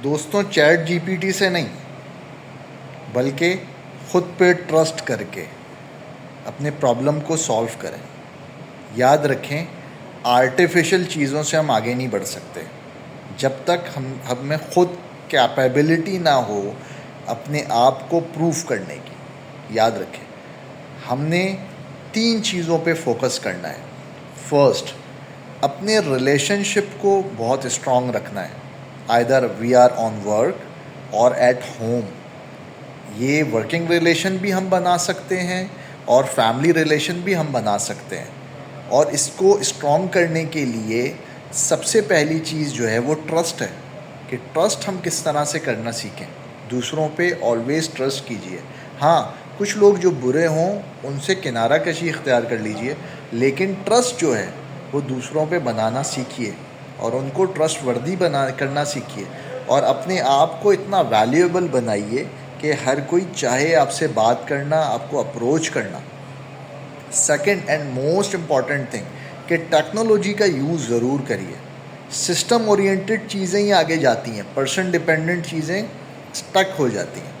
दोस्तों chat GPT से नहीं, बल्कि खुद पे ट्रस्ट करके अपने प्रॉब्लम को सॉल्व करें। याद रखें, आर्टिफिशियल चीज़ों से हम आगे नहीं बढ़ सकते जब तक हम में खुद कैपेबिलिटी ना हो अपने आप को प्रूव करने की। याद रखें, हमने 3 चीज़ों पे फोकस करना है। फर्स्ट, अपने रिलेशनशिप को बहुत स्ट्रॉन्ग रखना है, either we are on work और एट होम। ये वर्किंग रिलेशन भी हम बना सकते हैं और फैमिली रिलेशन भी हम बना सकते हैं। और इसको स्ट्रॉन्ग करने के लिए सबसे पहली चीज़ जो है वो ट्रस्ट है, कि ट्रस्ट हम किस तरह से करना सीखें। दूसरों पे ऑलवेज़ ट्रस्ट कीजिए। हाँ, कुछ लोग जो बुरे हों उनसे किनारा कशी इख्तियार कर लीजिए, लेकिन ट्रस्ट जो है वो दूसरों पे बनाना सीखिए और उनको ट्रस्ट वर्दी करना सीखिए और अपने आप को इतना वैल्यूएबल बनाइए कि हर कोई चाहे आपसे बात करना, आपको अप्रोच करना। Second and most important thing कि टेक्नोलॉजी का यूज़ ज़रूर करिए। सिस्टम ओरिएंटेड चीज़ें ही आगे जाती हैं, पर्सन डिपेंडेंट चीज़ें स्टक हो जाती हैं।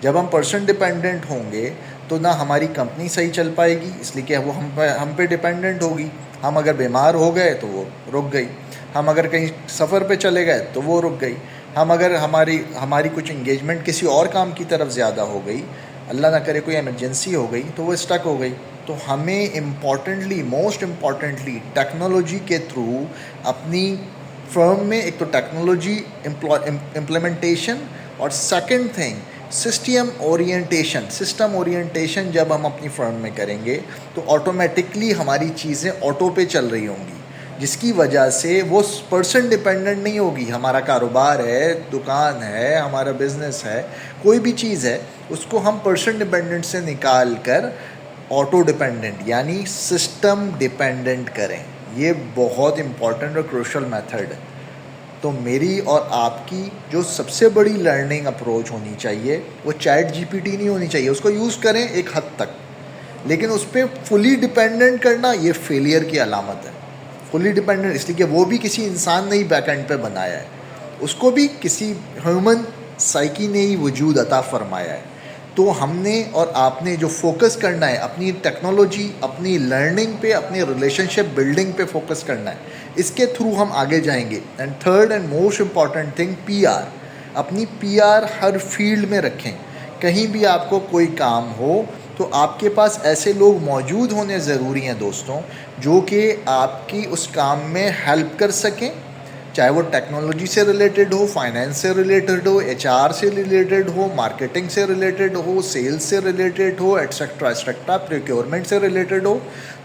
जब हम पर्सन डिपेंडेंट होंगे तो ना हमारी कंपनी सही चल पाएगी, इसलिए कि वो हम पे डिपेंडेंट होगी। हम अगर बीमार हो गए तो वो रुक गई, हम अगर कहीं सफ़र पे चले गए तो वो रुक गई, हम अगर हमारी कुछ इंगेजमेंट किसी और काम की तरफ ज़्यादा हो गई, अल्लाह ना करे कोई इमरजेंसी हो गई, तो वो स्टक हो गई। तो हमें मोस्ट इम्पॉर्टेंटली टेक्नोलॉजी के थ्रू अपनी फर्म में एक तो टेक्नोलॉजी इम्प्लीमेंटेशन और सेकंड थिंग सिस्टम ओरिएंटेशन जब हम अपनी फर्म में करेंगे तो ऑटोमेटिकली हमारी चीज़ें ऑटो पे चल रही होंगी, जिसकी वजह से वो पर्सन डिपेंडेंट नहीं होगी। हमारा कारोबार है, दुकान है, हमारा बिजनेस है, कोई भी चीज़ है, उसको हम पर्सन डिपेंडेंट से निकाल कर ऑटो डिपेंडेंट यानी सिस्टम डिपेंडेंट करें। ये बहुत इम्पॉर्टेंट और क्रूशल मेथड है। तो मेरी और आपकी जो सबसे बड़ी लर्निंग अप्रोच होनी चाहिए वो चैट जीपीटी नहीं होनी चाहिए। उसको यूज़ करें एक हद तक, लेकिन उस पर फुली डिपेंडेंट करना ये फेलियर की अलामत है। फुली डिपेंडेंट इसलिए कि वो भी किसी इंसान ने ही बैकएंड पे बनाया है, उसको भी किसी ह्यूमन साइकी ने ही वजूद अता फरमाया है। तो हमने और आपने जो फोकस करना है अपनी टेक्नोलॉजी, अपनी लर्निंग पे, अपनी रिलेशनशिप बिल्डिंग पे फोकस करना है। इसके थ्रू हम आगे जाएंगे। And third and most important thing, PR. अपनी पीआर हर फील्ड में रखें। कहीं भी आपको कोई काम हो तो आपके पास ऐसे लोग मौजूद होने ज़रूरी हैं दोस्तों, जो कि आपकी उस काम में हेल्प कर सकें, चाहे वो टेक्नोलॉजी से रिलेटेड हो, फाइनेंस से रिलेटेड हो, एचआर से रिलेटेड हो, मार्केटिंग से रिलेटेड हो, सेल्स से रिलेटेड हो, एट्सेट्रा प्रोक्योरमेंट से रिलेटेड हो।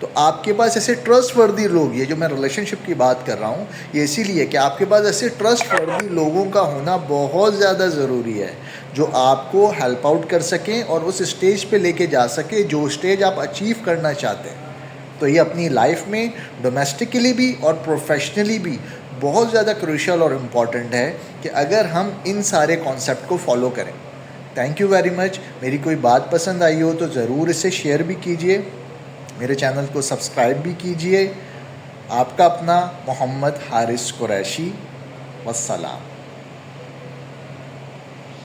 तो आपके पास ऐसे ट्रस्टवर्दी लोग, ये जो मैं रिलेशनशिप की बात कर रहा हूँ ये इसीलिए कि आपके पास ऐसे ट्रस्टवर्दी लोगों का होना बहुत ज़्यादा ज़रूरी है, जो आपको हेल्प आउट कर सकें और उस स्टेज पे लेके जा सके जो स्टेज आप अचीव करना चाहते हैं। तो ये अपनी लाइफ में डोमेस्टिकली भी और प्रोफेशनली भी बहुत ज़्यादा क्रूशियल और इम्पॉर्टेंट है कि अगर हम इन सारे कॉन्सेप्ट को फॉलो करें। Thank you very much. मेरी कोई बात पसंद आई हो तो ज़रूर इसे शेयर भी कीजिए, मेरे चैनल को सब्सक्राइब भी कीजिए। आपका अपना मोहम्मद हारिस कुरैशी। वस्सलाम।